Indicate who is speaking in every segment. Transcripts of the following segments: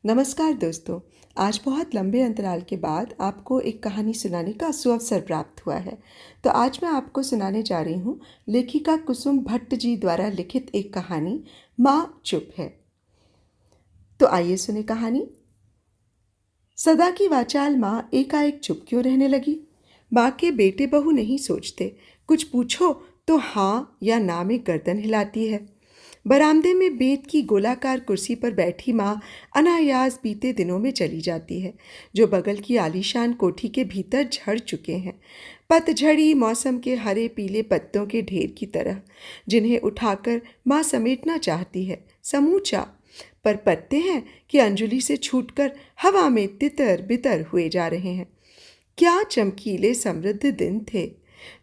Speaker 1: नमस्कार दोस्तों। आज बहुत लंबे अंतराल के बाद आपको एक कहानी सुनाने का सुअवसर प्राप्त हुआ है। तो आज मैं आपको सुनाने जा रही हूँ लेखिका कुसुम भट्ट जी द्वारा लिखित एक कहानी माँ चुप है। तो आइए सुने कहानी। सदा की वाचाल माँ एकाएक चुप क्यों रहने लगी। माँ के बेटे बहू नहीं सोचते, कुछ पूछो तो हाँ या ना में गर्दन हिलाती है। बरामदे में बेत की गोलाकार कुर्सी पर बैठी माँ अनायास बीते दिनों में चली जाती है, जो बगल की आलीशान कोठी के भीतर झड़ चुके हैं, पतझड़ी मौसम के हरे पीले पत्तों के ढेर की तरह, जिन्हें उठाकर माँ समेटना चाहती है समूचा, पर पत्ते हैं कि अंजुलि से छूटकर हवा में तितर बितर हुए जा रहे हैं। क्या चमकीले समृद्ध दिन थे।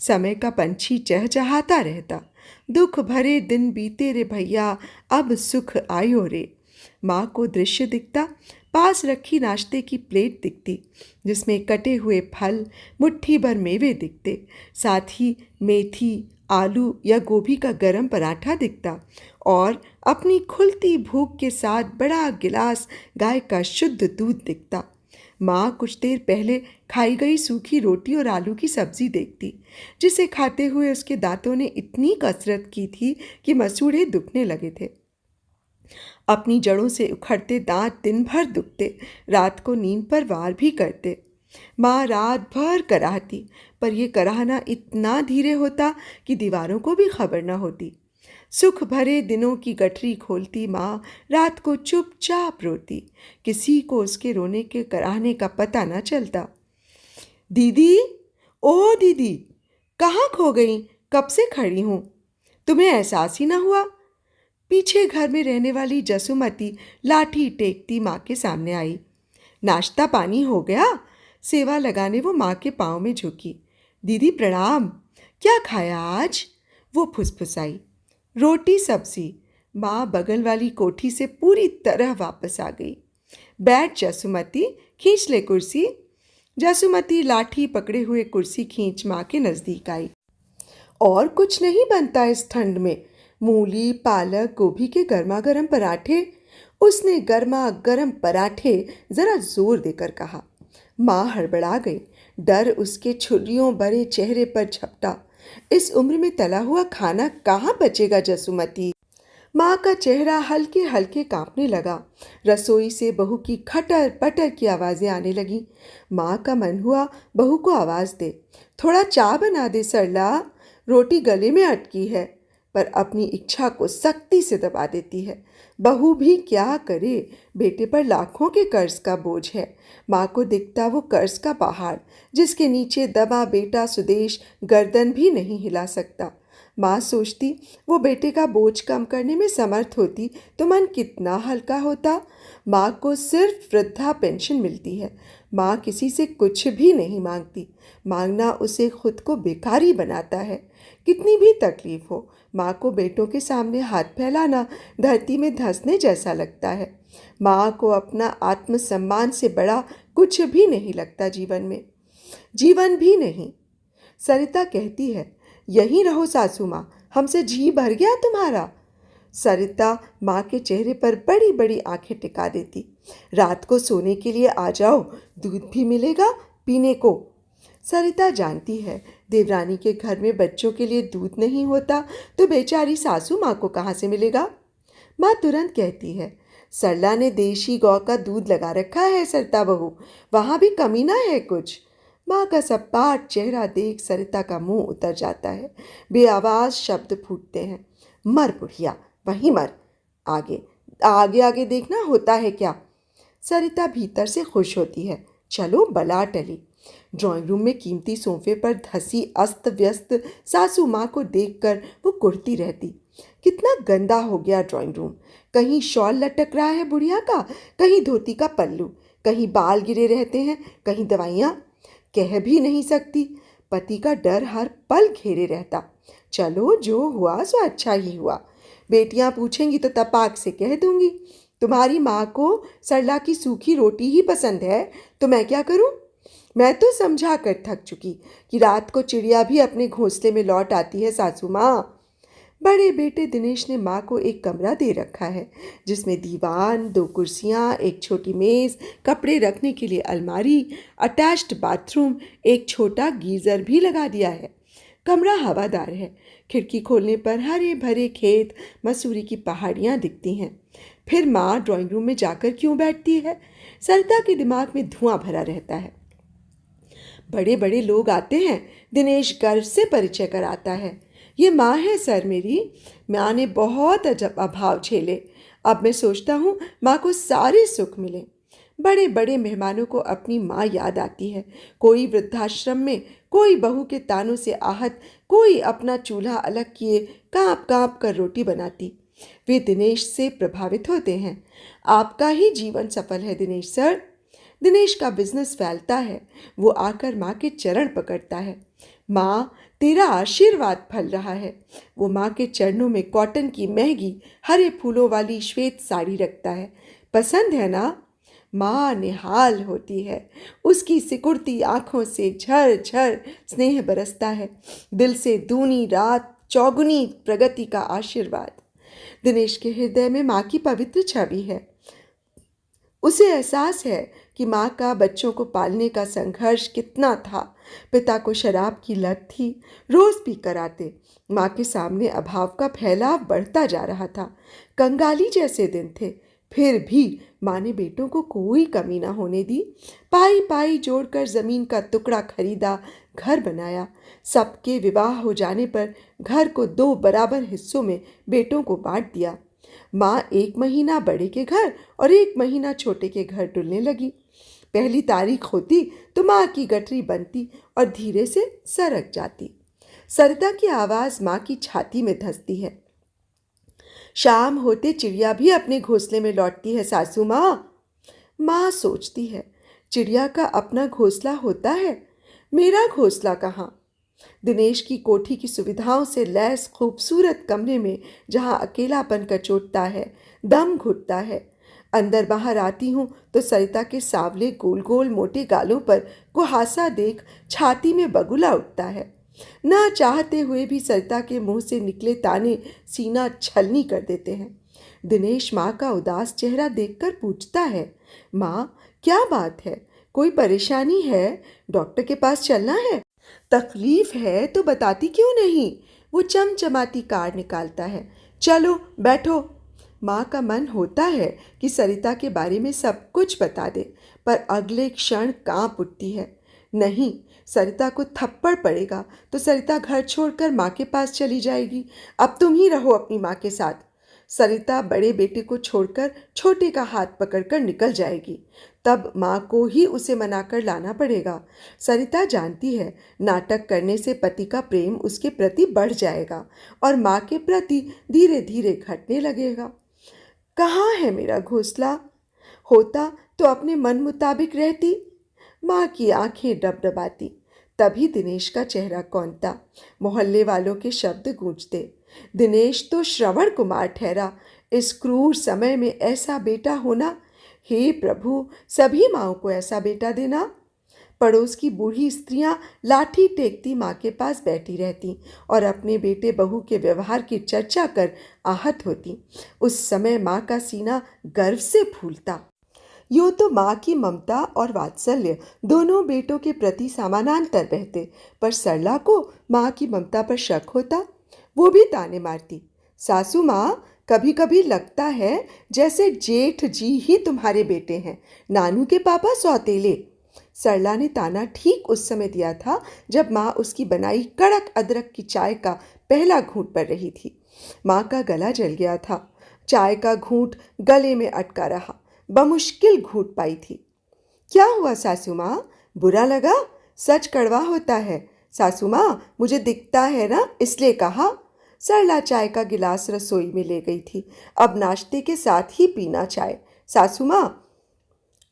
Speaker 1: समय का पंछी चहचहाता रहता। दुख भरे दिन बीते रे भैया, अब सुख आयो रे। माँ को दृश्य दिखता, पास रखी नाश्ते की प्लेट दिखती, जिसमें कटे हुए फल मुट्ठी भर मेवे दिखते, साथ ही मेथी आलू या गोभी का गरम पराठा दिखता, और अपनी खुलती भूख के साथ बड़ा गिलास गाय का शुद्ध दूध दिखता। माँ कुछ देर पहले खाई गई सूखी रोटी और आलू की सब्जी देखती, जिसे खाते हुए उसके दांतों ने इतनी कसरत की थी कि मसूड़े दुखने लगे थे। अपनी जड़ों से उखड़ते दांत दिन भर दुखते, रात को नींद पर वार भी करते। माँ रात भर कराहती, पर यह कराहना इतना धीरे होता कि दीवारों को भी खबर न होती। सुख भरे दिनों की गठरी खोलती माँ रात को चुपचाप रोती, किसी को उसके रोने के कराहने का पता न चलता। दीदी, ओ दीदी, कहाँ खो गई? कब से खड़ी हूँ, तुम्हें एहसास ही न हुआ? पीछे घर में रहने वाली जसुमती लाठी टेकती माँ के सामने आई। नाश्ता पानी हो गया? सेवा लगाने वो माँ के पाँव में झुकी। दीदी प्रणाम, क्या खाया आज? वो फुसफुसाई। रोटी सब्जी। माँ बगल वाली कोठी से पूरी तरह वापस आ गई। बैठ जसुमती, खींच ले कुर्सी। जसुमती लाठी पकड़े हुए कुर्सी खींच माँ के नजदीक आई। और कुछ नहीं बनता इस ठंड में? मूली पालक गोभी के गर्मा गर्म पराठे। उसने गर्मा गर्म पराठे जरा जोर देकर कहा। माँ हड़बड़ा गई। डर उसके छुरियों भरे चेहरे पर झपटा। इस उम्र में तला हुआ खाना कहाँ बचेगा जसुमती? माँ का चेहरा हल्के हल्के कांपने लगा। रसोई से बहू की खटर पटर की आवाज़ें आने लगीं। माँ का मन हुआ बहू को आवाज़ दे, थोड़ा चाय बना दे सरला, रोटी गले में अटकी है, पर अपनी इच्छा को सख्ती से दबा देती है। बहू भी क्या करे, बेटे पर लाखों के कर्ज का बोझ है। माँ को दिखता वो कर्ज का पहाड़, जिसके नीचे दबा बेटा सुदेश गर्दन भी नहीं हिला सकता। माँ सोचती वो बेटे का बोझ कम करने में समर्थ होती तो मन कितना हल्का होता। माँ को सिर्फ वृद्धा पेंशन मिलती है। माँ किसी से कुछ भी नहीं मांगती। मांगना उसे खुद को बेकारी बनाता है। कितनी भी तकलीफ हो, माँ को बेटों के सामने हाथ फैलाना धरती में धंसने जैसा लगता है। माँ को अपना आत्मसम्मान से बड़ा कुछ भी नहीं लगता जीवन में, जीवन भी नहीं। सरिता कहती है, यहीं रहो सासू माँ, हमसे जी भर गया तुम्हारा। सरिता माँ के चेहरे पर बड़ी बड़ी आंखें टिका देती। रात को सोने के लिए आ जाओ, दूध भी मिलेगा पीने को। सरिता जानती है देवरानी के घर में बच्चों के लिए दूध नहीं होता तो बेचारी सासू माँ को कहाँ से मिलेगा। माँ तुरंत कहती है, सरला ने देशी गौ का दूध लगा रखा है सरिता बहू, वहाँ भी कमी ना है कुछ। माँ का सपाट चेहरा देख सरिता का मुंह उतर जाता है। बेआवाज शब्द फूटते हैं, मर बुढ़िया, वहीं मर, आगे आगे आगे देखना होता है क्या। सरिता भीतर से खुश होती है, चलो बला टली। ड्राइंग रूम में कीमती सोफे पर धसी अस्त व्यस्त सासू माँ को देखकर वो कुढ़ती रहती। कितना गंदा हो गया ड्राइंग रूम। कहीं शॉल लटक रहा है बुढ़िया का, कहीं धोती का पल्लू, कहीं बाल गिरे रहते हैं, कहीं दवाइयाँ। कह भी नहीं सकती, पति का डर हर पल घेरे रहता। चलो जो हुआ सो अच्छा ही हुआ। बेटियां पूछेंगी तो तपाक से कह दूंगी, तुम्हारी माँ को सरला की सूखी रोटी ही पसंद है, तो मैं क्या करूं? मैं तो समझा कर थक चुकी कि रात को चिड़िया भी अपने घोंसले में लौट आती है सासू माँ। बड़े बेटे दिनेश ने माँ को एक कमरा दे रखा है जिसमें दीवान, 2 कुर्सियाँ, एक छोटी मेज़, कपड़े रखने के लिए अलमारी, अटैच्ड बाथरूम, एक छोटा गीज़र भी लगा दिया है। कमरा हवादार है। खिड़की खोलने पर हरे भरे खेत, मसूरी की पहाड़ियाँ दिखती हैं। फिर माँ ड्राइंग रूम में जाकर क्यों बैठती है? सरिता के दिमाग में धुआं भरा रहता है। बड़े बड़े लोग आते हैं, दिनेश गर्व से परिचय कराता है। ये माँ है सर मेरी। माँ ने बहुत अभाव झेले। अब मैं सोचता हूँ माँ को सारे सुख मिले। बड़े बड़े मेहमानों को अपनी माँ याद आती है। कोई वृद्धाश्रम में, कोई बहू के तानों से आहत, कोई अपना चूल्हा अलग किए काँप काँप कर रोटी बनाती। वे दिनेश से प्रभावित होते हैं। आपका ही जीवन सफल है दिनेश सर। दिनेश का बिजनेस फैलता है। वो आकर माँ के चरण पकड़ता है। माँ, तेरा आशीर्वाद फल रहा है। वो माँ के चरणों में कॉटन की महंगी हरे फूलों वाली श्वेत साड़ी रखता है। पसंद है ना? माँ निहाल होती है। उसकी सिकुड़ती आंखों से झर झर स्नेह बरसता है। दिल से दूनी रात चौगुनी प्रगति का आशीर्वाद। दिनेश के हृदय में माँ की पवित्र छवि है। उसे एहसास है कि माँ का बच्चों को पालने का संघर्ष कितना था। पिता को शराब की लत थी, रोज पी कर आते। माँ के सामने अभाव का फैलाव बढ़ता जा रहा था। कंगाली जैसे दिन थे, फिर भी माँ ने बेटों को कोई कमी ना होने दी। पाई पाई जोड़कर जमीन का टुकड़ा खरीदा, घर बनाया। सबके विवाह हो जाने पर घर को 2 बराबर हिस्सों में बेटों को बांट दिया। माँ 1 महीना बड़े के घर और 1 महीना छोटे के घर डुलने लगी। पहली तारीख होती तो माँ की गठरी बनती और धीरे से सरक जाती। सरिता की आवाज़ माँ की छाती में धंसती है। शाम होते चिड़िया भी अपने घोंसले में लौटती है सासू माँ। माँ सोचती है, चिड़िया का अपना घोंसला होता है, मेरा घोंसला कहाँ? दिनेश की कोठी की सुविधाओं से लैस खूबसूरत कमरे में जहाँ अकेलापन कचोटता है, दम घुटता है। अंदर बाहर आती हूँ तो सरिता के सांवले गोल गोल मोटे गालों पर कुहासा देख छाती में बगुला उठता है। ना चाहते हुए भी सरिता के मुंह से निकले ताने सीना छलनी कर देते हैं। दिनेश माँ का उदास चेहरा देखकर पूछता है, माँ क्या बात है? कोई परेशानी है? डॉक्टर के पास चलना है? तकलीफ है तो बताती क्यों नहीं? वो चमचमाती कार निकालता है। चलो बैठो। माँ का मन होता है कि सरिता के बारे में सब कुछ बता दे, पर अगले क्षण कांप उठती है। नहीं, सरिता को थप्पड़ पड़ेगा तो सरिता घर छोड़कर माँ के पास चली जाएगी। अब तुम ही रहो अपनी माँ के साथ। सरिता बड़े बेटे को छोड़कर छोटे का हाथ पकड़कर निकल जाएगी। तब माँ को ही उसे मनाकर लाना पड़ेगा। सरिता जानती है, नाटक करने से पति का प्रेम उसके प्रति बढ़ जाएगा और माँ के प्रति धीरे धीरे घटने लगेगा। कहाँ है मेरा घोंसला? होता तो अपने मन मुताबिक रहती। माँ की आंखें डबडबाती। तभी दिनेश का चेहरा कौंधता। मोहल्ले वालों के शब्द गूंजते। दिनेश तो श्रवण कुमार ठहरा। इस क्रूर समय में ऐसा बेटा होना। हे प्रभु, सभी माँओं को ऐसा बेटा देना। पड़ोस की बूढ़ी स्त्रियां लाठी टेकती माँ के पास बैठी रहती और अपने बेटे बहू के व्यवहार की चर्चा कर आहत होती। उस समय माँ का सीना गर्व से फूलता। यूँ तो माँ की ममता और वात्सल्य दोनों बेटों के प्रति समानांतर बहते, पर सरला को माँ की ममता पर शक होता। वो भी ताने मारती, सासू माँ कभी कभी लगता है जैसे जेठ जी ही तुम्हारे बेटे हैं, नानू के पापा सौतेले। सरला ने ताना ठीक उस समय दिया था जब माँ उसकी बनाई कड़क अदरक की चाय का पहला घूंट पड़ रही थी। माँ का गला जल गया था। चाय का घूंट गले में अटका रहा। बमुश्किल घूंट पाई थी। क्या हुआ सासू माँ? बुरा लगा? सच कड़वा होता है। सासू माँ, मुझे दिखता है ना, इसलिए कहा। सरला चाय का गिलास रसोई में ले गई थी। अब नाश्ते के साथ ही पीना चाय। सासू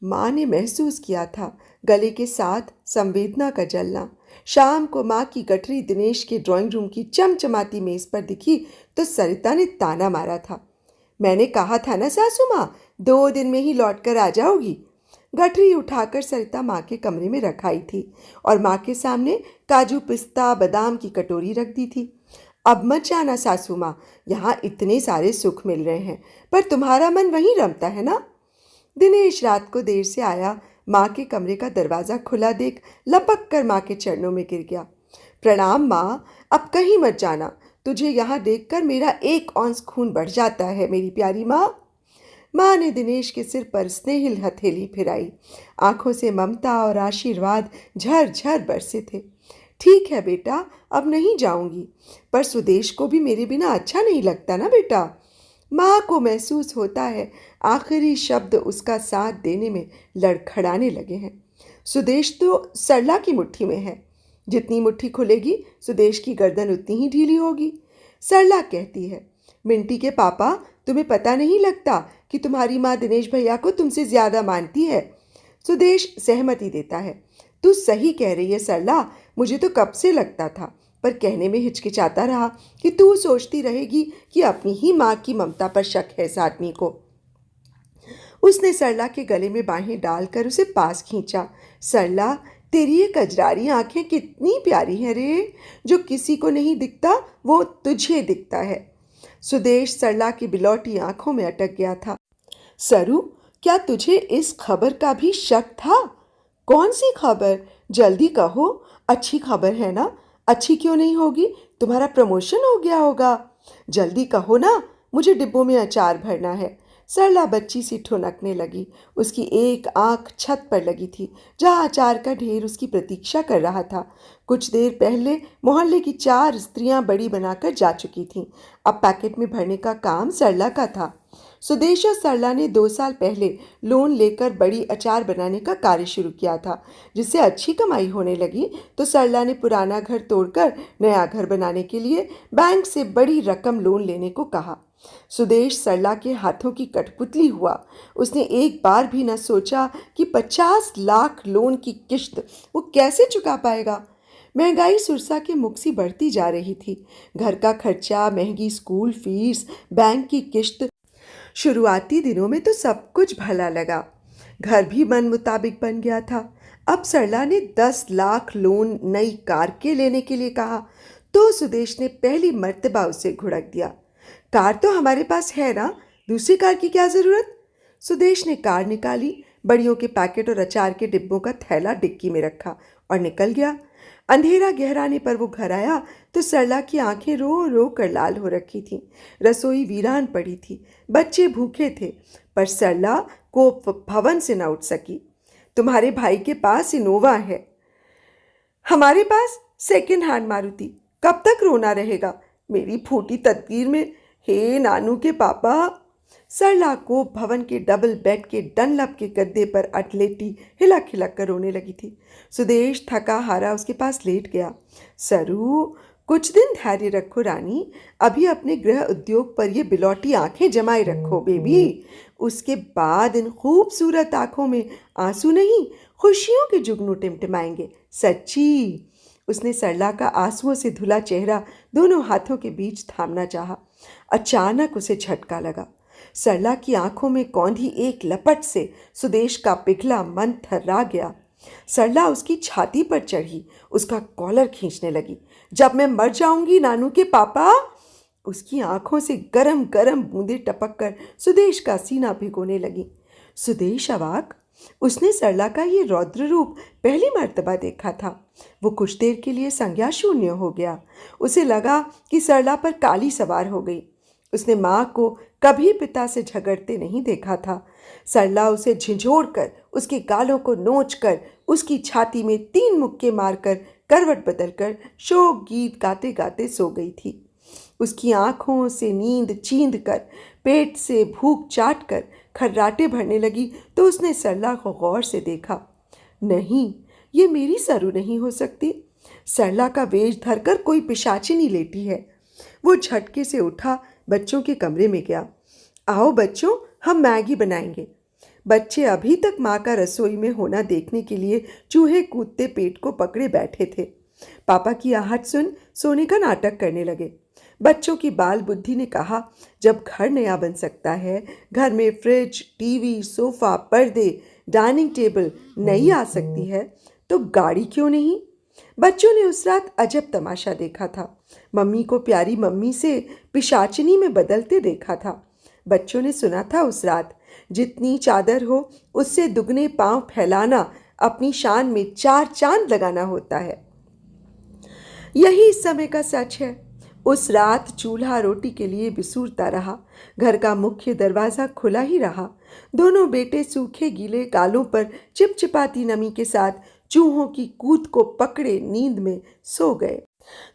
Speaker 1: माँ ने महसूस किया था गले के साथ संवेदना का जलना। शाम को माँ की गठरी दिनेश के ड्राइंग रूम की चमचमाती मेज पर दिखी तो सरिता ने ताना मारा था, मैंने कहा था ना सासू माँ, 2 दिन में ही लौट कर आ जाओगी। गठरी उठाकर सरिता माँ के कमरे में रखाई थी और माँ के सामने काजू पिस्ता बादाम की कटोरी रख दी थी। अब मत जाना सासू माँ, यहाँ इतने सारे सुख मिल रहे हैं, पर तुम्हारा मन वहीं रमता है ना। दिनेश रात को देर से आया, माँ के कमरे का दरवाज़ा खुला देख लपक कर माँ के चरणों में गिर गया। प्रणाम माँ, अब कहीं मत जाना, तुझे यहाँ देखकर मेरा 1 औंस खून बढ़ जाता है मेरी प्यारी माँ। माँ ने दिनेश के सिर पर स्नेहिल हथेली फिराई। आंखों से ममता और आशीर्वाद झरझर बरसे थे। ठीक है बेटा, अब नहीं जाऊंगी, पर सुदेश को भी मेरे बिना अच्छा नहीं लगता ना बेटा। माँ को महसूस होता है आखिरी शब्द उसका साथ देने में लड़खड़ाने लगे हैं। सुदेश तो सरला की मुट्ठी में है, जितनी मुट्ठी खुलेगी सुदेश की गर्दन उतनी ही ढीली होगी। सरला कहती है, मिंटी के पापा, तुम्हें पता नहीं लगता कि तुम्हारी माँ दिनेश भैया को तुमसे ज्यादा मानती है। सुदेश सहमति देता है, तू सही कह रही है सरला, मुझे तो कब से लगता था, पर कहने में हिचकिचाता रहा कि तू सोचती रहेगी कि अपनी ही माँ की ममता पर शक है इस आदमी को। उसने सरला के गले में बाहें डालकर उसे पास खींचा। सरला, तेरी ये कजरारी आंखें कितनी प्यारी हैं रे, जो किसी को नहीं दिखता वो तुझे दिखता है। सुदेश सरला की बिलौटी आंखों में अटक गया था। सरू, क्या तुझे इस खबर का भी शक था? कौन सी खबर? जल्दी कहो, अच्छी खबर है ना? अच्छी क्यों नहीं होगी? तुम्हारा प्रमोशन हो गया होगा। जल्दी कहो ना, मुझे डिब्बों में अचार भरना है। सरला बच्ची सी ठुनकने लगी। उसकी एक आंख छत पर लगी थी, जहाँ अचार का ढेर उसकी प्रतीक्षा कर रहा था। कुछ देर पहले मोहल्ले की 4 स्त्रियां बड़ी बनाकर जा चुकी थीं। अब पैकेट में भरने का काम सरला का था। सुदेश और सरला ने 2 साल पहले लोन लेकर बड़ी अचार बनाने का कार्य शुरू किया था। जिससे अच्छी कमाई होने लगी तो सरला ने पुराना घर तोड़कर नया घर बनाने के लिए बैंक से बड़ी रकम लोन लेने को कहा। सुदेश सरला के हाथों की कठपुतली हुआ। उसने एक बार भी न सोचा कि 50 लाख लोन की किश्त वो कैसे चुका पाएगा। महंगाई सुरसा के मुख सी बढ़ती जा रही थी। घर का खर्चा, महंगी स्कूल फीस, बैंक की किश्त। शुरुआती दिनों में तो सब कुछ भला लगा। घर भी मन मुताबिक बन गया था। अब सरला ने 10 लाख लोन नई कार के लेने के लिए कहा तो सुदेश ने पहली मर्तबा उसे घुड़क दिया। कार तो हमारे पास है ना, दूसरी कार की क्या जरूरत? सुदेश ने कार निकाली, बड़ियों के पैकेट और अचार के डिब्बों का थैला डिक्की में रखा और निकल गया। अंधेरा गहराने पर वो घर आया तो सरला की आंखें रो रो कर लाल हो रखी थीं। रसोई वीरान पड़ी थी, बच्चे भूखे थे, पर सरला को भवन से न उठ सकी। तुम्हारे भाई के पास इनोवा है, हमारे पास सेकंड हैंड मारुति, कब तक रोना रहेगा मेरी फूटी तकदीर में। हे नानू के पापा। सरला को भवन के डबल बेड के डनलप के गद्दे पर अटलेटी हिलक हिलक कर रोने लगी थी। सुदेश थका हारा उसके पास लेट गया। सरू, कुछ दिन धैर्य रखो रानी, अभी अपने गृह उद्योग पर ये बिलौटी आंखें जमाए रखो बेबी। उसके बाद इन खूबसूरत आंखों में आंसू नहीं, खुशियों के जुगनू टिमटिमाएंगे, सच्ची। उसने सरला का आंसुओं से धुला चेहरा दोनों हाथों के बीच थामना चाहा। अचानक उसे झटका लगा। सरला की आंखों में कौंधी एक लपट से सुदेश का पिघला मन थर्रा गया। सरला उसकी छाती पर चढ़ी, उसका कॉलर खींचने लगी। जब मैं मर जाऊंगी नानू के पापा। उसकी आंखों से गरम गरम बूंदें टपक कर सुदेश का सीना भिगोने लगी। सुदेश अवाक। उसने सरला का ये रौद्र रूप पहली मर्तबा देखा था। वो कुछ देर के लिए संज्ञा शून्य हो गया। उसे लगा कि सरला पर काली सवार हो गई। उसने माँ को कभी पिता से झगड़ते नहीं देखा था। सरला उसे झिझोड़कर, उसके गालों को नोचकर, उसकी छाती में 3 मुक्के मारकर करवट बदलकर शोक गीत गाते गाते सो गई थी। उसकी आंखों से नींद चींद कर, पेट से भूख चाट कर खर्राटे भरने लगी तो उसने सरला को गौर से देखा। नहीं, ये मेरी सरू नहीं हो सकती। सरला का वेश धरकर कोई पिशाचिनी लेटी है। वो झटके से उठा, बच्चों के कमरे में गया। आओ बच्चों, हम मैगी बनाएंगे। बच्चे अभी तक माँ का रसोई में होना देखने के लिए चूहे कूदते पेट को पकड़े बैठे थे। पापा की आहट सुन सोने का नाटक करने लगे। बच्चों की बाल बुद्धि ने कहा, जब घर नया बन सकता है, घर में फ्रिज, टीवी, सोफा, पर्दे, डाइनिंग टेबल नई आ सकती है, तो गाड़ी क्यों नहीं? बच्चों ने उस रात अजब तमाशा देखा था। मम्मी को प्यारी मम्मी से पिशाचिनी में बदलते देखा था। बच्चों ने सुना था उस रात, जितनी चादर हो उससे दुगने पांव फैलाना अपनी शान में 4 चांद लगाना होता है। यही इस समय का सच है। उस रात चूल्हा रोटी के लिए बिसूरता रहा। घर का मुख्य दरवाज़ा खुला ही रहा। दोनों बेटे सूखे गीले गालों पर चिपचिपाती नमी के साथ चूहों की कूद को पकड़े नींद में सो गए।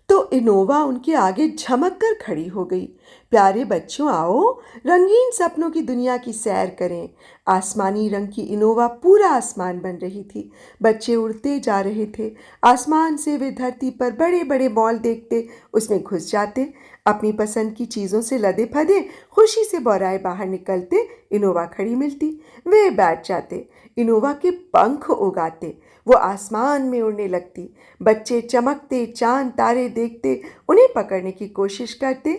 Speaker 1: तो इनोवा उनके आगे झमक कर खड़ी हो गई। प्यारे बच्चों, आओ रंगीन सपनों की दुनिया की सैर करें। आसमानी रंग की इनोवा पूरा आसमान बन रही थी। बच्चे उड़ते जा रहे थे। आसमान से वे धरती पर बड़े बड़े मॉल देखते, उसमें घुस जाते, अपनी पसंद की चीज़ों से लदे फदे खुशी से बौराए बाहर निकलते। इनोवा खड़ी मिलती, वे बैठ जाते, इनोवा के पंख उगाते, वो आसमान में उड़ने लगती। बच्चे चमकते चांद तारे देखते, उन्हें पकड़ने की कोशिश करते।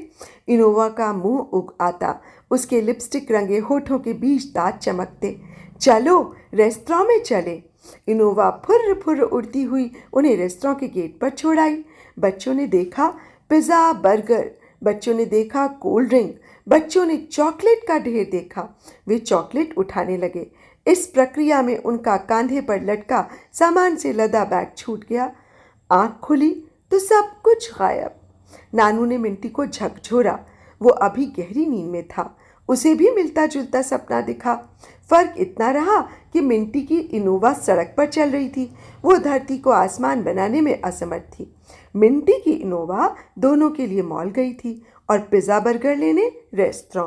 Speaker 1: इनोवा का मुंह उग आता, उसके लिपस्टिक रंगे होठों के बीच दांत चमकते। चलो रेस्तरां में चले। इनोवा फुर्र फुर्र उड़ती हुई उन्हें रेस्तरां के गेट पर छोड़ आई। बच्चों ने देखा पिज़्ज़ा, बर्गर, बच्चों ने देखा कोल्ड ड्रिंक, बच्चों ने चॉकलेट का ढेर देखा। वे चॉकलेट उठाने लगे। इस प्रक्रिया में उनका कांधे पर लटका सामान से लदा बैग छूट गया। आंख खुली तो सब कुछ गायब। नानू ने मिंटी को झकझोरा। वो अभी गहरी नींद में था। उसे भी मिलता जुलता सपना दिखा। फर्क इतना रहा कि मिंटी की इनोवा सड़क पर चल रही थी, वो धरती को आसमान बनाने में असमर्थ थी। मिंटी की इनोवा दोनों के लिए मॉल गई थी और पिज़्ज़ा बर्गर लेने रेस्तरां।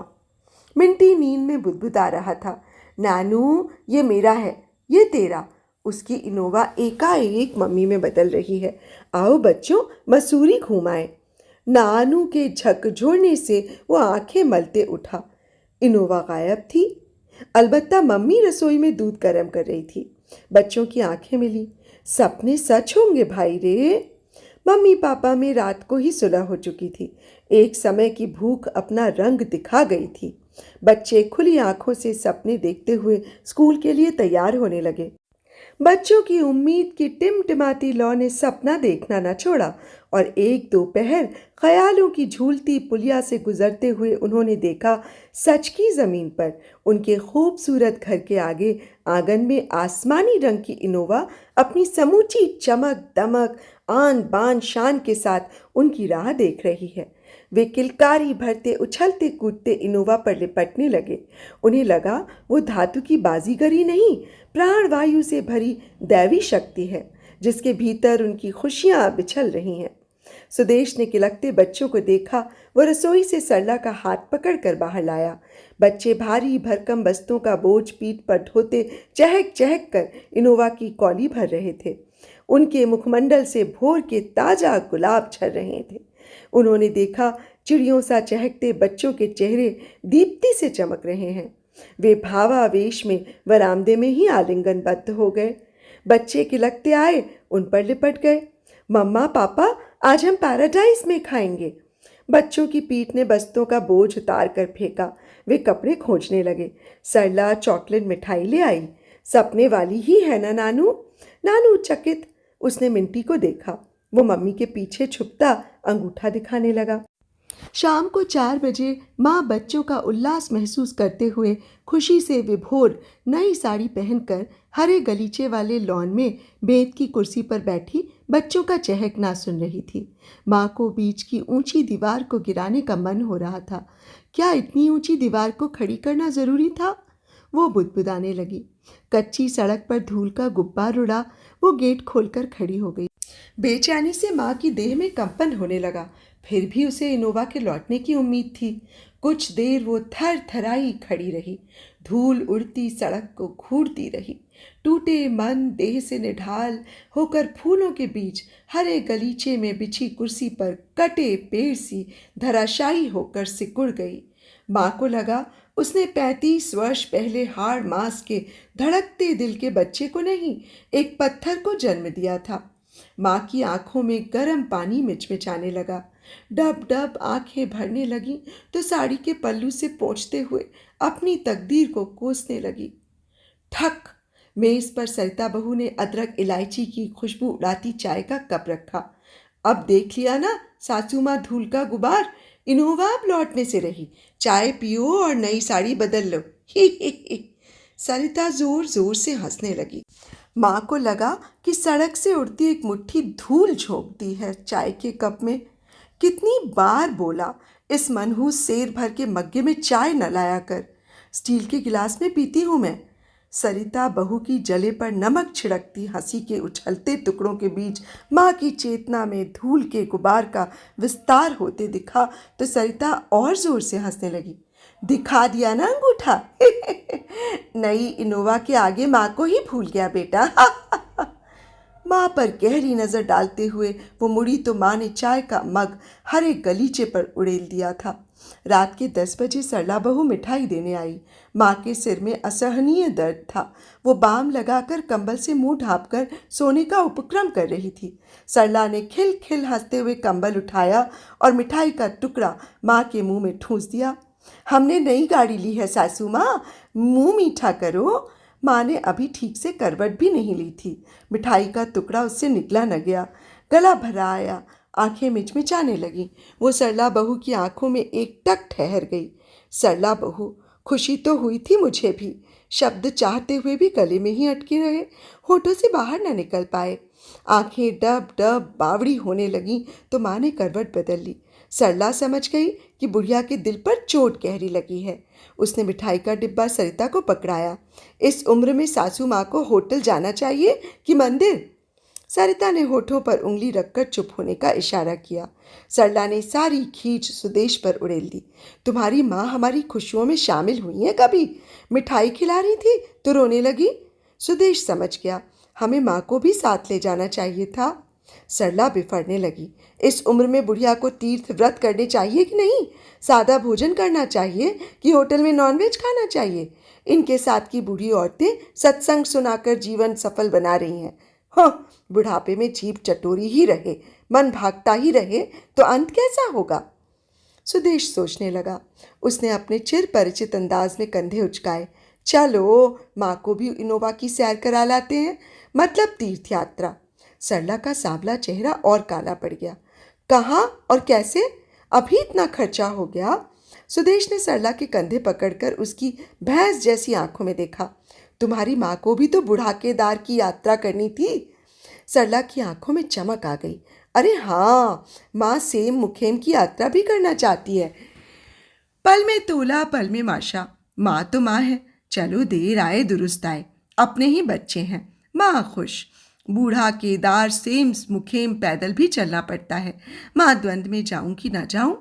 Speaker 1: मिंटी नींद में बुदबुदा रहा था। नानू, ये मेरा है, ये तेरा। उसकी इनोवा एकाएक मम्मी में बदल रही है। आओ बच्चों, मसूरी घुमाएं। नानू के झकझोरने से वो आंखें मलते उठा। इनोवा गायब थी। अलबत्ता मम्मी रसोई में दूध गर्म कर रही थी। बच्चों की आंखें मिली। सपने सच होंगे भाई रे। मम्मी पापा में रात को ही सुलह हो चुकी थी। एक समय की भूख अपना रंग दिखा गई थी। बच्चे खुली आंखों से सपने देखते हुए स्कूल के लिए तैयार होने लगे। बच्चों की उम्मीद की टिमटिमाती लौ ने सपना देखना न छोड़ा और एक दोपहर ख्यालों की झूलती पुलिया से गुजरते हुए उन्होंने देखा सच की ज़मीन पर उनके खूबसूरत घर के आगे आंगन में आसमानी रंग की इनोवा अपनी समूची चमक दमक आन बान शान के साथ उनकी राह देख रही है। वे किलकारी भरते उछलते कूदते इनोवा पर लिपटने लगे। उन्हें लगा वो धातु की बाजीगरी नहीं, प्राणवायु से भरी दैवी शक्ति है जिसके भीतर उनकी खुशियां बिछल रही हैं। सुदेश ने किलकते बच्चों को देखा। वो रसोई से सरला का हाथ पकड़कर बाहर लाया। बच्चे भारी भरकम बस्तों का बोझ पीठ पर ढोते चहक चहक कर इनोवा की कौली भर रहे थे। उनके मुखमंडल से भोर के ताजा गुलाब झर रहे थे। उन्होंने देखा चिड़ियों सा चहकते बच्चों के चेहरे दीप्ति से चमक रहे हैं। वे भावावेश में वरामदे में ही आलिंगनबद्ध हो गए। बच्चे किलकते आए, उन पर लिपट गए। मम्मा पापा, आज हम पैराडाइज में खाएंगे। बच्चों की पीठ ने बस्तों का बोझ उतार कर फेंका। वे कपड़े खोजने लगे। सरला चॉकलेट मिठाई ले आई। सपने वाली ही है ना नानू? नानू चकित। उसने मिंटी को देखा। वो मम्मी के पीछे छुपता अंगूठा दिखाने लगा। शाम को 4 बजे माँ बच्चों का उल्लास महसूस करते हुए खुशी से विभोर नई साड़ी पहनकर हरे गलीचे वाले लॉन में बेंत की कुर्सी पर बैठी बच्चों का चहकना सुन रही थी। माँ को बीच की ऊंची दीवार को गिराने का मन हो रहा था। क्या इतनी ऊंची दीवार को खड़ी करना जरूरी था? वो बुदबुदाने लगी। कच्ची सड़क पर धूल का गुब्बार उड़ा। वो गेट खोलकर खड़ी हो गई। बेचैनी से माँ की देह में कंपन होने लगा। फिर भी उसे इनोवा के लौटने की उम्मीद थी। कुछ देर वो थर थराई खड़ी रही। धूल उड़ती सड़क को घूरती रही। टूटे मन देह से निढाल होकर फूलों के बीच हरे गलीचे में बिछी कुर्सी पर कटे पेड़ सी धराशायी होकर सिकुड़ गई। माँ को लगा उसने 35 वर्ष पहले हाड़ मांस के धड़कते दिल के बच्चे को नहीं, एक पत्थर को जन्म दिया था। माँ की आंखों में गर्म पानी मिचमिचाने लगा। डब डब आंखें भरने लगी तो साड़ी के पल्लू से पोंछते हुए अपनी तकदीर को कोसने लगी। ठक! मेज पर सरिता बहू ने अदरक इलायची की खुशबू उड़ाती चाय का कप रखा। अब देख लिया ना सासू माँ धूल का गुबार, इनोवा अब लौटने से रही, चाय पियो और नई साड़ी बदल लो। ही ही ही। सरिता जोर जोर से हंसने लगी। माँ को लगा कि सड़क से उड़ती एक मुट्ठी धूल झोंक दी है चाय के कप में। कितनी बार बोला, इस मनहूस सेर भर के मग्गे में चाय न लाया कर, स्टील के गिलास में पीती हूँ मैं। सरिता बहू की जले पर नमक छिड़कती हंसी के उछलते टुकड़ों के बीच माँ की चेतना में धूल के गुबार का विस्तार होते दिखा तो सरिता और जोर से हंसने लगी। दिखा दिया ना अंगूठा। नई इनोवा के आगे माँ को ही भूल गया बेटा। माँ पर गहरी नजर डालते हुए वो मुड़ी तो माँ ने चाय का मग हर एक गलीचे पर उड़ेल दिया था। रात के 10 बजे सरला बहू मिठाई देने आई। माँ के सिर में असहनीय दर्द था। वो बाम लगाकर कंबल से मुंह ढांपकर सोने का उपक्रम कर रही थी। सरला ने खिल खिल हंसते हुए कंबल उठाया और मिठाई का टुकड़ा माँ के मुंह में ठूंस दिया। हमने नई गाड़ी ली है सासू माँ, मुंह मीठा करो। माँ ने अभी ठीक से करवट भी नहीं ली थी। मिठाई का टुकड़ा उससे निकला न गया। गला भरा आया, आंखें मिचमिचाने लगीं। वो सरला बहू की आंखों में एकटक ठहर गई। सरला बहू, खुशी तो हुई थी मुझे भी, शब्द चाहते हुए भी गले में ही अटके रहे, होठों से बाहर न निकल पाए। आंखें डब डब बावड़ी होने लगीं तो माँ ने करवट बदल ली। सरला समझ गई कि बुढ़िया के दिल पर चोट गहरी लगी है। उसने मिठाई का डिब्बा सरिता को पकड़ाया। इस उम्र में सासू माँ को होटल जाना चाहिए कि मंदिर? सरिता ने होठों पर उंगली रखकर चुप होने का इशारा किया। सरला ने सारी खींच सुदेश पर उड़ेल दी। तुम्हारी माँ हमारी खुशियों में शामिल हुई है कभी? मिठाई खिला रही थी तो रोने लगी। सुदेश समझ गया, हमें माँ को भी साथ ले जाना चाहिए था। सरला बिफरने लगी। इस उम्र में बुढ़िया को तीर्थ व्रत करने चाहिए कि नहीं? सादा भोजन करना चाहिए कि होटल में नॉनवेज खाना चाहिए? इनके साथ की बूढ़ी औरतें सत्संग सुनाकर जीवन सफल बना रही हैं। हाँ, बुढ़ापे में जीभ चटोरी ही रहे, मन भागता ही रहे तो अंत कैसा होगा? सुदेश सोचने लगा। उसने अपने चिर परिचित अंदाज में कंधे उचकाए। चलो, माँ को भी इनोवा की सैर करा लाते हैं, मतलब तीर्थ यात्रा। सरला का सांवला चेहरा और काला पड़ गया। कहाँ और कैसे? अभी इतना खर्चा हो गया? सुदेश ने सरला के कंधे पकड़कर उसकी भैंस जैसी आंखों में देखा। तुम्हारी माँ को भी तो बुढ़ाकेदार की यात्रा करनी थी। सरला की आंखों में चमक आ गई। अरे हाँ, माँ सेम मुखेम की यात्रा भी करना चाहती है। पल में तोला पल में माशा। माँ तो माँ है, चलो देर आए दुरुस्त आए, अपने ही बच्चे हैं। माँ खुश। बूढ़ा केदार सेम मुखेम पैदल भी चलना पड़ता है। माँ द्वंद में जाऊं कि ना जाऊं?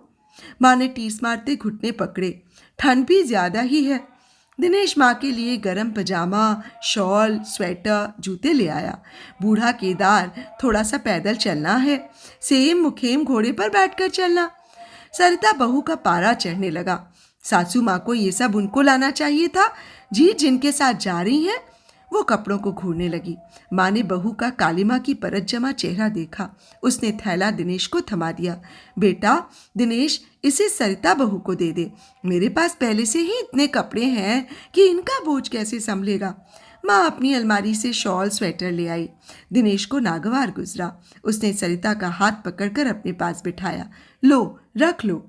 Speaker 1: माँ ने टीस मारते घुटने पकड़े। ठंड भी ज्यादा ही है। दिनेश माँ के लिए गरम पजामा, शॉल, स्वेटर, जूते ले आया। बूढ़ा केदार, थोड़ा सा पैदल चलना है, सेम मुखेम घोड़े पर बैठकर चलना। सरिता बहू का पारा चढ़ने लगा। सासू माँ को ये सब उनको लाना चाहिए था जी, जिनके साथ जा रही हैं। वो कपड़ों को घूरने लगी। माँ ने बहू का कालिमा की परत जमा चेहरा देखा। उसने थैला दिनेश को थमा दिया। बेटा दिनेश, इसे सरिता बहू को दे दे। मेरे पास पहले से ही इतने कपड़े हैं कि इनका बोझ कैसे संभलेगा। माँ अपनी अलमारी से शॉल स्वेटर ले आई। दिनेश को नागवार गुजरा। उसने सरिता का हाथ पकड़कर अपने पास बिठाया। लो, रख लो।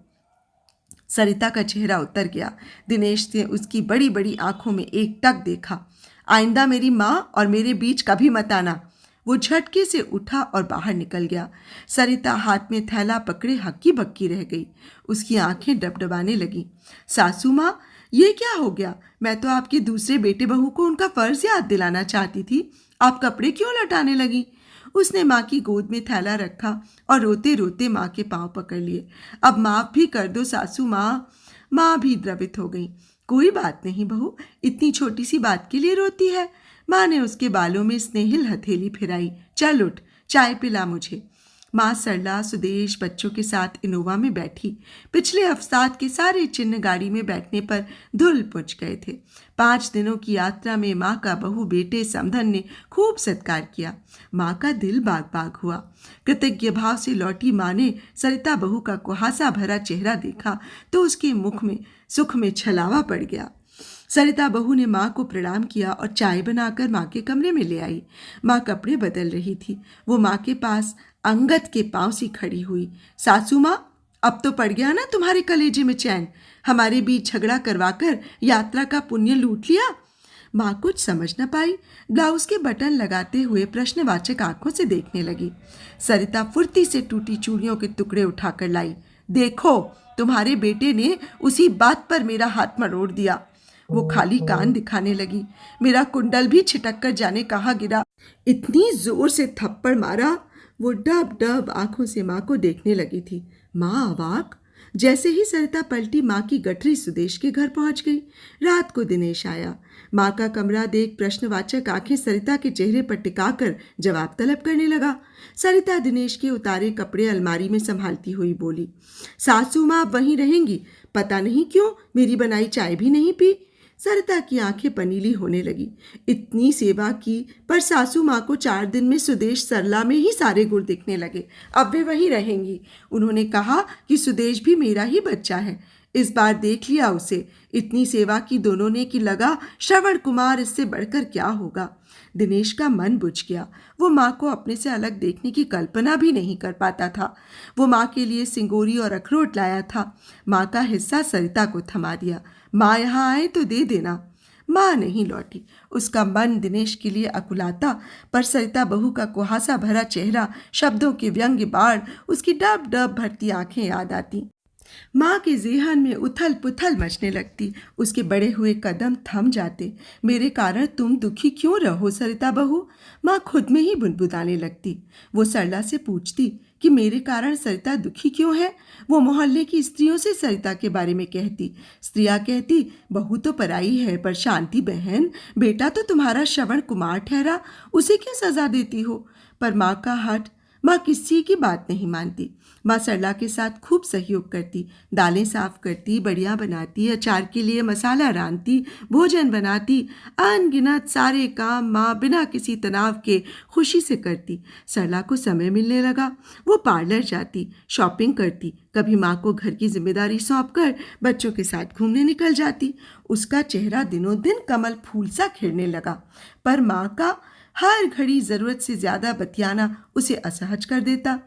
Speaker 1: सरिता का चेहरा उतर गया। दिनेश ने उसकी बड़ी बड़ी आंखों में एकटक देखा। आइंदा मेरी माँ और मेरे बीच कभी मत आना। वो झटके से उठा और बाहर निकल गया। सरिता हाथ में थैला पकड़े हक्की बक्की रह गई। उसकी आंखें डबडबाने लगीं। सासू माँ, ये क्या हो गया? मैं तो आपके दूसरे बेटे बहू को उनका फर्ज याद दिलाना चाहती थी। आप कपड़े क्यों लौटाने लगी? उसने माँ की गोद में थैला रखा और रोते रोते माँ के पांव पकड़ लिए। अब माफ़ भी कर दो सासू माँ। माँ भी द्रवित हो गई। कोई बात नहीं बहू, इतनी छोटी सी बात के लिए रोती है। माँ ने उसके बालों में स्नेहिल हथेली फिराई। चल उठ, चाय पिला मुझे। माँ सरला सुदेश बच्चों के साथ इनोवा में बैठी। पिछले अवसाद के सारे चिन्ह गाड़ी में बैठने पर धुल पुछ गए थे। 5 दिनों की यात्रा में माँ का बहू बेटे समधन ने खूब सत्कार किया। माँ का दिल बाग बाग हुआ। कृतज्ञ भाव से लौटी माँ ने सरिता बहू का कुहासा भरा चेहरा देखा तो उसके मुख में सुख में छलावा पड़ गया। सरिता बहू ने माँ को प्रणाम किया और चाय बनाकर माँ के कमरे में ले आई। माँ कपड़े बदल रही थी। वो माँ के पास अंगद के पांव सी खड़ी हुई। सासू माँ, अब तो पड़ गया ना तुम्हारे कलेजे में चैन? हमारे बीच झगड़ा करवाकर यात्रा का पुण्य लूट लिया। माँ कुछ समझ न पाई। ब्लाउज के बटन लगाते हुए प्रश्नवाचक आंखों से देखने लगी। सरिता फुर्ती से टूटी चूड़ियों के टुकड़े उठाकर लाई। देखो, तुम्हारे बेटे ने उसी बात पर मेरा हाथ मरोड़ दिया। वो खाली कान दिखाने लगी। मेरा कुंडल भी छिटक कर जाने कहाँ गिरा। इतनी जोर से थप्पड़ मारा। वो डब डब आंखों से माँ को देखने लगी थी। माँ अवाक। जैसे ही सरिता पलटी, माँ की गठरी सुदेश के घर पहुंच गई। रात को दिनेश आया। माँ का कमरा देख प्रश्नवाचक आंखें सरिता के चेहरे पर टिकाकर जवाब तलब करने लगा। सरिता दिनेश के उतारे कपड़े अलमारी में संभालती हुई बोली, सासू माँ आप वहीं रहेंगी? पता नहीं क्यों मेरी बनाई चाय भी नहीं पी। सरिता की आंखें पनीली होने लगी। इतनी सेवा की, पर सासू माँ को 4 दिन में सुदेश सरला में ही सारे गुण दिखने लगे। अब वे वहीं रहेंगी। उन्होंने कहा कि सुदेश भी मेरा ही बच्चा है। इस बार देख लिया उसे। इतनी सेवा की दोनों ने कि लगा श्रवण कुमार, इससे बढ़कर क्या होगा। दिनेश का मन बुझ गया। वो माँ को अपने से अलग देखने की कल्पना भी नहीं कर पाता था। वो माँ के लिए सिंगोरी और अखरोट लाया था। माँ का हिस्सा सरिता को थमा दिया। माँ यहाँ आए तो दे देना। माँ नहीं लौटी। उसका मन दिनेश के लिए अकुलाता, पर सरिता बहू का कुहासा भरा चेहरा, शब्दों के व्यंग्य बाढ़, उसकी डब डब भरती आंखें याद आती। माँ के जेहन में उथल पुथल मचने लगती। उसके बड़े हुए कदम थम जाते। मेरे कारण तुम दुखी क्यों रहो सरिता बहू? माँ खुद में ही बुनबुनाने लगती। वो सरला से पूछती कि मेरे कारण सरिता दुखी क्यों है। वो मोहल्ले की स्त्रियों से सरिता के बारे में कहती। स्त्रियाँ कहती, बहू तो पराई है, पर शांति बहन, बेटा तो तुम्हारा श्रवण कुमार ठहरा, उसे क्यों सजा देती हो? पर माँ का हट। माँ किसी की बात नहीं मानती। माँ सरला के साथ खूब सहयोग करती। दालें साफ करती, बड़ियाँ बनाती, अचार के लिए मसाला रांधती, भोजन बनाती। अनगिनत सारे काम माँ बिना किसी तनाव के खुशी से करती। सरला को समय मिलने लगा। वो पार्लर जाती, शॉपिंग करती, कभी माँ को घर की जिम्मेदारी सौंपकर बच्चों के साथ घूमने निकल जाती। उसका चेहरा दिनों दिन कमल फूल सा खिलने लगा। पर माँ का हर घड़ी ज़रूरत से ज़्यादा बतियाना उसे असहज कर देता।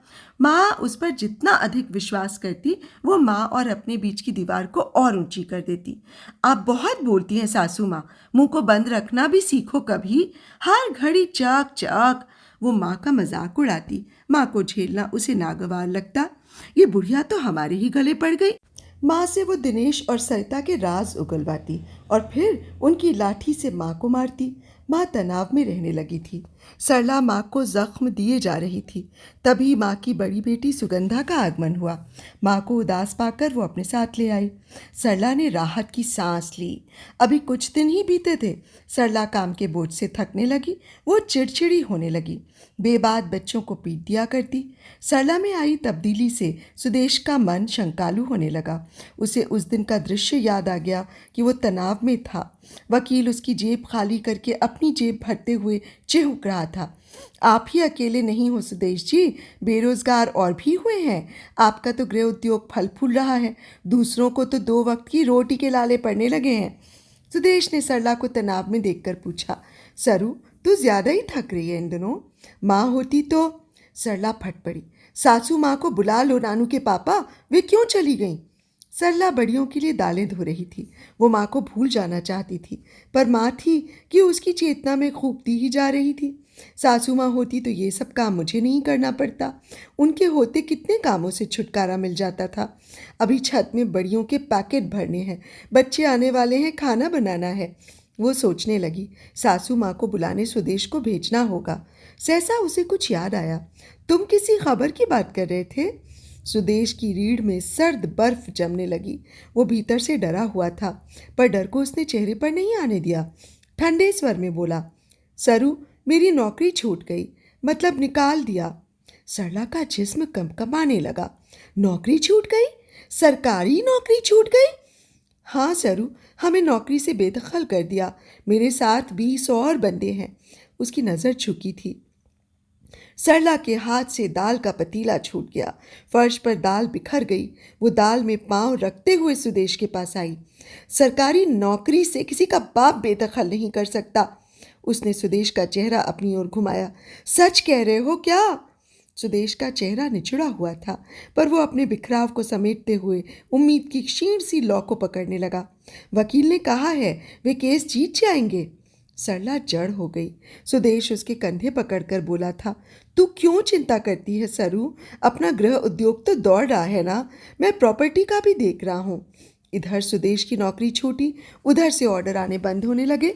Speaker 1: माँ उस पर जितना अधिक विश्वास करती, वो माँ और अपने बीच की दीवार को और ऊंची कर देती। आप बहुत बोलती हैं सासू माँ, मुंह को बंद रखना भी सीखो कभी। हर घड़ी चक चक। वो माँ का मजाक उड़ाती। माँ को झेलना उसे नागवार लगता। ये बुढ़िया तो हमारे ही गले पड़ गई। माँ से वो दिनेश और सरिता के राज उगलवाती और फिर उनकी लाठी से माँ को मारती। माँ तनाव में रहने लगी थी। सरला माँ को जख्म दिए जा रही थी। तभी माँ की बड़ी बेटी सुगंधा का आगमन हुआ। माँ को उदास पाकर वो अपने साथ ले आई। सरला ने राहत की सांस ली। अभी कुछ दिन ही बीते थे। सरला काम के बोझ से थकने लगी। वो चिड़चिड़ी होने लगी। बेबात बच्चों को पीट दिया करती। सरला में आई तब्दीली से सुदेश का मन शंकालु होने लगा। उसे उस दिन का दृश्य याद आ गया कि वो तनाव में था। वकील उसकी जेब खाली करके अपनी जेब भरते हुए चिहुक रहा था। आप ही अकेले नहीं हो सुदेश जी, बेरोजगार और भी हुए हैं। आपका तो गृह उद्योग फल फूल रहा है। दूसरों को तो 2 वक्त की रोटी के लाले पड़ने लगे हैं। सुदेश ने सरला को तनाव में देखकर पूछा, सरू तू ज्यादा ही थक रही है इन दिनों? माँ होती तो। सरला फट पड़ी। सासू माँ को बुला लो नानू के पापा, वे क्यों चली गईं? सरला बड़ियों के लिए दालें धो रही थी। वो माँ को भूल जाना चाहती थी, पर माँ थी कि उसकी चेतना में खूबती ही जा रही थी। सासू माँ होती तो ये सब काम मुझे नहीं करना पड़ता। उनके होते कितने कामों से छुटकारा मिल जाता था। अभी छत में बड़ियों के पैकेट भरने हैं, बच्चे आने वाले हैं, खाना बनाना है। वो सोचने लगी, सासू माँ को बुलाने सुदेश को भेजना होगा। सहसा उसे कुछ याद आया। तुम किसी खबर की बात कर रहे थे? सुदेश की रीढ़ में सर्द बर्फ जमने लगी। वो भीतर से डरा हुआ था, पर डर को उसने चेहरे पर नहीं आने दिया। ठंडे स्वर में बोला, सरू मेरी नौकरी छूट गई, मतलब निकाल दिया। सरला का जिस्म कंपकंपाने लगा। नौकरी छूट गई? सरकारी नौकरी छूट गई? हाँ सरू, हमें नौकरी से बेदखल कर दिया। मेरे साथ 20 और बंदे हैं। उसकी नज़र झुकी थी। सरला के हाथ से दाल का पतीला छूट गया। फर्श पर दाल बिखर गई। वो दाल में पांव रखते हुए सुदेश के पास आई। सरकारी नौकरी से किसी का बाप बेदखल नहीं कर सकता। उसने सुदेश का चेहरा अपनी ओर घुमाया। सच कह रहे हो क्या? सुदेश का चेहरा निचुड़ा हुआ था, पर वो अपने बिखराव को समेटते हुए उम्मीद की क्षीण सी लौ को पकड़ने लगा। वकील ने कहा है वे केस जीत जाएंगे। सरला जड़ हो गई। सुदेश उसके कंधे पकड़कर बोला था, तू क्यों चिंता करती है सरू? अपना गृह उद्योग तो दौड़ रहा है ना, मैं प्रॉपर्टी का भी देख रहा हूँ। इधर सुदेश की नौकरी छूटी, उधर से ऑर्डर आने बंद होने लगे।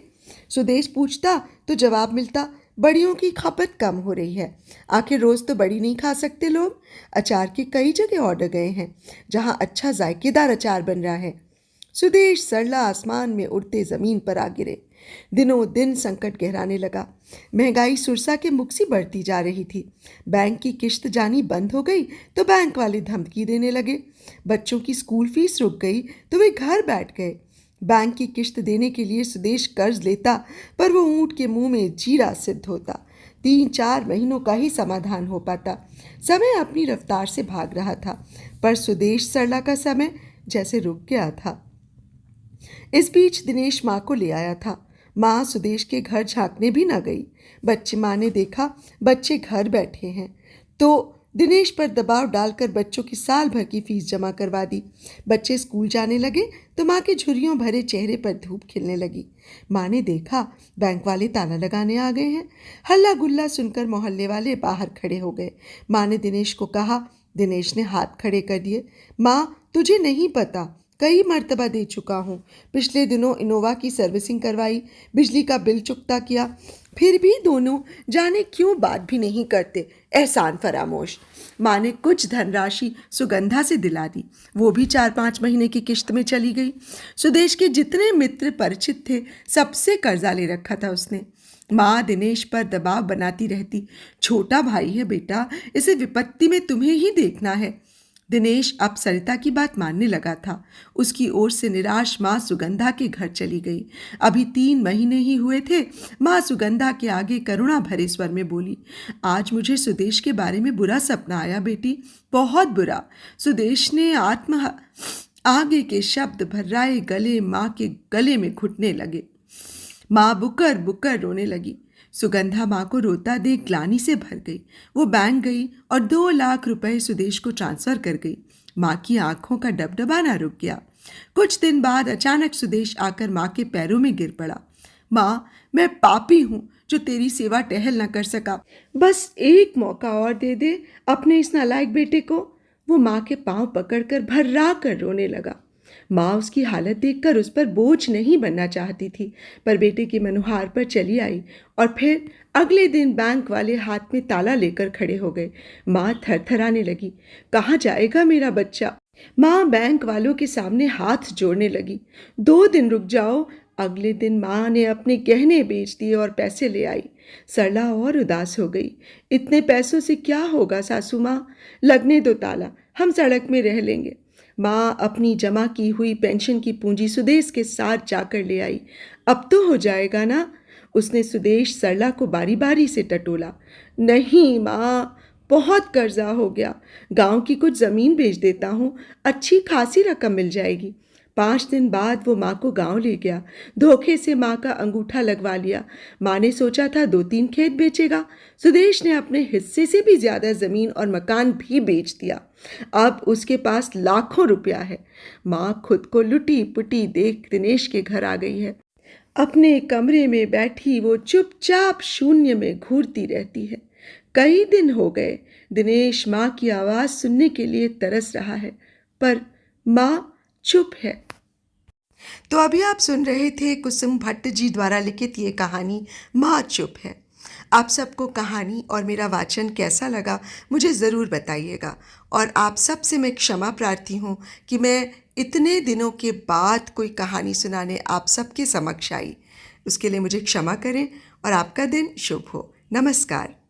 Speaker 1: सुदेश पूछता तो जवाब मिलता, बड़ियों की खपत कम हो रही है। आखिर रोज़ तो बड़ी नहीं खा सकते लोग। अचार के कई जगह ऑर्डर गए हैं जहाँ अच्छा जायकेदार अचार बन रहा है। सुदेश सरला आसमान में उड़ते ज़मीन पर आ गिरे। दिनों दिन संकट गहराने लगा। महंगाई सुरसा के मुख से बढ़ती जा रही थी। बैंक की किश्त जानी बंद हो गई तो बैंक वाले धमकी देने लगे। बच्चों की स्कूल फीस रुक गई तो वे घर बैठ गए। बैंक की किश्त देने के लिए सुदेश कर्ज लेता, पर वो ऊँट के मुंह में जीरा सिद्ध होता। 3-4 महीनों का ही समाधान हो पाता। समय अपनी रफ्तार से भाग रहा था, पर सुदेश सरला का समय जैसे रुक गया था। इस बीच दिनेश माँ को ले आया था। माँ सुदेश के घर झांकने भी न गई। माँ ने देखा बच्चे घर बैठे हैं तो दिनेश पर दबाव डालकर बच्चों की साल भर की फीस जमा करवा दी। बच्चे स्कूल जाने लगे तो माँ के झुर्रियों भरे चेहरे पर धूप खिलने लगी। माँ ने देखा बैंक वाले ताला लगाने आ गए हैं। हल्ला गुल्ला सुनकर मोहल्ले वाले बाहर खड़े हो गए। माँ ने दिनेश को कहा। दिनेश ने हाथ खड़े कर दिए। माँ, तुझे नहीं पता, कई मर्तबा दे चुका हूँ। पिछले दिनों इनोवा की सर्विसिंग करवाई, बिजली का बिल चुकता किया, फिर भी दोनों जाने क्यों बात भी नहीं करते। एहसान फरामोश। माँ ने कुछ धनराशि सुगंधा से दिला दी, वो भी 4-5 महीने की किश्त में चली गई। सुदेश के जितने मित्र परिचित थे सबसे कर्जा ले रखा था उसने। माँ दिनेश पर दबाव बनाती रहती, छोटा भाई है बेटा, इसे विपत्ति में तुम्हें ही देखना है। दिनेश अब सरिता की बात मानने लगा था। उसकी ओर से निराश माँ सुगंधा के घर चली गई। अभी 3 महीने ही हुए थे। माँ सुगंधा के आगे करुणा भरे स्वर में बोली, आज मुझे सुदेश के बारे में बुरा सपना आया बेटी, बहुत बुरा। सुदेश ने आगे के शब्द भर्राए गले माँ के गले में घुटने लगे। माँ बुकर बुकर रोने लगी। सुगंधा माँ को रोता देख ग्लानि से भर गई। वो बैंक गई और 2 लाख रुपए सुदेश को ट्रांसफर कर गई। माँ की आंखों का डबडबाना रुक गया। कुछ दिन बाद अचानक सुदेश आकर माँ के पैरों में गिर पड़ा। माँ, मैं पापी हूँ जो तेरी सेवा टहल न कर सका। बस एक मौका और दे दे अपने इस नालायक बेटे को। वो माँ के पांव पकड़कर भर्रा कर रोने लगा। माँ उसकी हालत देखकर उस पर बोझ नहीं बनना चाहती थी, पर बेटे की मनुहार पर चली आई और फिर अगले दिन बैंक वाले हाथ में ताला लेकर खड़े हो गए। माँ थरथराने लगी। कहाँ जाएगा मेरा बच्चा? माँ बैंक वालों के सामने हाथ जोड़ने लगी। 2 दिन रुक जाओ। अगले दिन माँ ने अपने गहने बेच दिए और पैसे ले आई। सरला और उदास हो गई। इतने पैसों से क्या होगा सासू माँ? लगने दो ताला, हम सड़क में रह लेंगे। माँ अपनी जमा की हुई पेंशन की पूंजी सुदेश के साथ जाकर ले आई। अब तो हो जाएगा ना? उसने सुदेश सरला को बारी बारी से टटोला। नहीं माँ, बहुत कर्जा हो गया। गांव की कुछ ज़मीन बेच देता हूँ, अच्छी खासी रकम मिल जाएगी। 5 दिन बाद वो माँ को गांव ले गया। धोखे से माँ का अंगूठा लगवा लिया। माँ ने सोचा था 2-3 खेत बेचेगा। सुदेश ने अपने हिस्से से भी ज़्यादा ज़मीन और मकान भी बेच दिया। अब उसके पास लाखों रुपया है। माँ खुद को लुटी पुटी देख दिनेश के घर आ गई है। अपने कमरे में बैठी वो चुपचाप शून्य में घूरती रहती है। कई दिन हो गए दिनेश माँ की आवाज़ सुनने के लिए तरस रहा है, पर माँ चुप है। तो अभी आप सुन रहे थे कुसुम भट्ट जी द्वारा लिखित ये कहानी माँ चुप है। आप सबको कहानी और मेरा वाचन कैसा लगा मुझे ज़रूर बताइएगा, और आप सबसे मैं क्षमा प्रार्थी हूँ कि मैं इतने दिनों के बाद कोई कहानी सुनाने आप सबके समक्ष आई। उसके लिए मुझे क्षमा करें और आपका दिन शुभ हो। नमस्कार।